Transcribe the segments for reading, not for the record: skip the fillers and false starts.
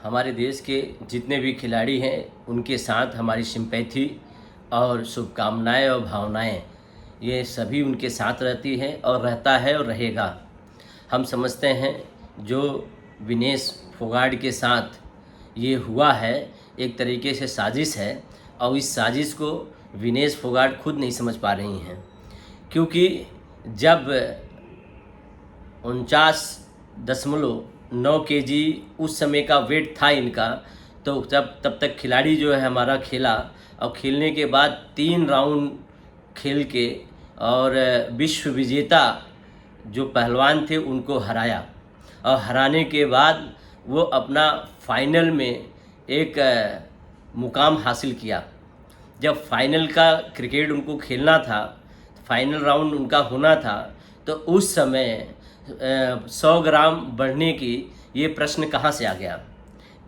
हमारे देश के जितने भी खिलाड़ी हैं उनके साथ हमारी सिंपैथी और शुभकामनाएं और भावनाएं ये सभी उनके साथ रहती हैं और रहता है और रहेगा। हम समझते हैं जो विनेश फोगाट के साथ ये हुआ है एक तरीके से साजिश है और इस साजिश को विनेश फोगाट खुद नहीं समझ पा रही हैं, क्योंकि जब 49.9 केजी उस समय का वेट था इनका, तो तब तक खिलाड़ी जो है हमारा खेला और खेलने के बाद 3 राउंड खेल के और विश्व विजेता जो पहलवान थे उनको हराया और हराने के बाद वो अपना फाइनल में एक मुकाम हासिल किया। जब फाइनल का क्रिकेट उनको खेलना था, फाइनल राउंड उनका होना था, तो उस समय 100 ग्राम बढ़ने की ये प्रश्न कहाँ से आ गया?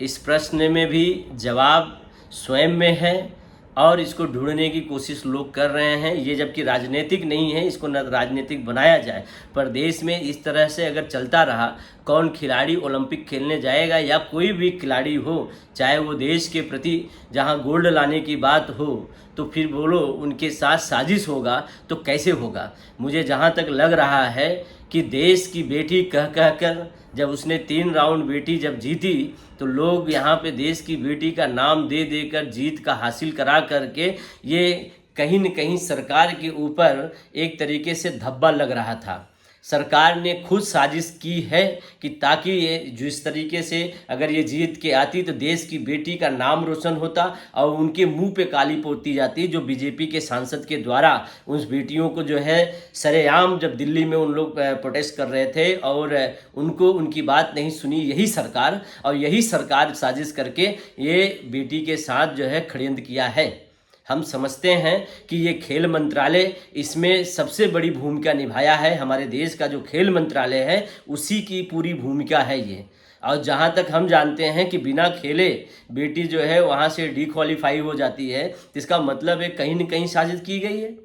इस प्रश्न में भी जवाब स्वयं में है और इसको ढूंढने की कोशिश लोग कर रहे हैं। ये जबकि राजनीतिक नहीं है, इसको न राजनीतिक बनाया जाए, पर देश में इस तरह से अगर चलता रहा, कौन खिलाड़ी ओलंपिक खेलने जाएगा या कोई भी खिलाड़ी हो, चाहे वो देश के प्रति जहां गोल्ड लाने की बात हो, तो फिर बोलो उनके साथ साजिश होगा तो कैसे होगा? मुझे जहां तक लग रहा है कि देश की बेटी कह कह कर जब उसने 3 राउंड बेटी जब जीती, तो लोग यहाँ पे देश की बेटी का नाम दे देकर जीत का हासिल करा करके ये कहीं न कहीं सरकार के ऊपर एक तरीके से धब्बा लग रहा था। सरकार ने खुद साजिश की है कि ताकि ये जिस तरीके से अगर ये जीत के आती तो देश की बेटी का नाम रोशन होता और उनके मुंह पे काली पोती जाती, जो बीजेपी के सांसद के द्वारा उस बेटियों को जो है सरेआम जब दिल्ली में उन लोग प्रोटेस्ट कर रहे थे और उनको उनकी बात नहीं सुनी यही सरकार साजिश करके ये बेटी के साथ जो है षड्यंत्र किया है। हम समझते हैं कि ये खेल मंत्रालय इसमें सबसे बड़ी भूमिका निभाया है। हमारे देश का जो खेल मंत्रालय है उसी की पूरी भूमिका है ये। और जहाँ तक हम जानते हैं कि बिना खेले बेटी जो है वहाँ से डिक्वालीफाई हो जाती है, तो इसका मतलब है कहीं न कहीं साजिश की गई है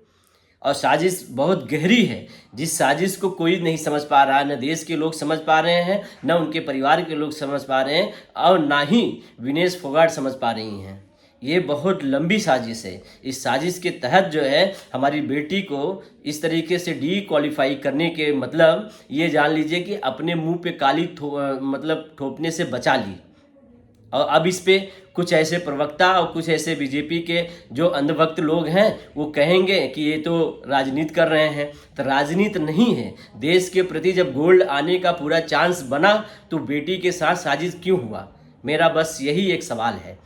और साजिश बहुत गहरी है। जिस साजिश को कोई नहीं समझ पा रहा, न देश के लोग समझ पा रहे हैं, न उनके परिवार के लोग समझ पा रहे हैं और ना ही विनेश फोगाट समझ पा रही हैं। ये बहुत लंबी साजिश है। इस साजिश के तहत जो है हमारी बेटी को इस तरीके से डिक्वालीफाई करने के मतलब ये जान लीजिए कि अपने मुंह पे काली ठोपने से बचा ली। और अब इस पे कुछ ऐसे प्रवक्ता और कुछ ऐसे बीजेपी के जो अंधभक्त लोग हैं वो कहेंगे कि ये तो राजनीति कर रहे हैं, तो राजनीति नहीं है। देश के प्रति जब गोल्ड आने का पूरा चांस बना तो बेटी के साथ साजिश क्यों हुआ? मेरा बस यही एक सवाल है।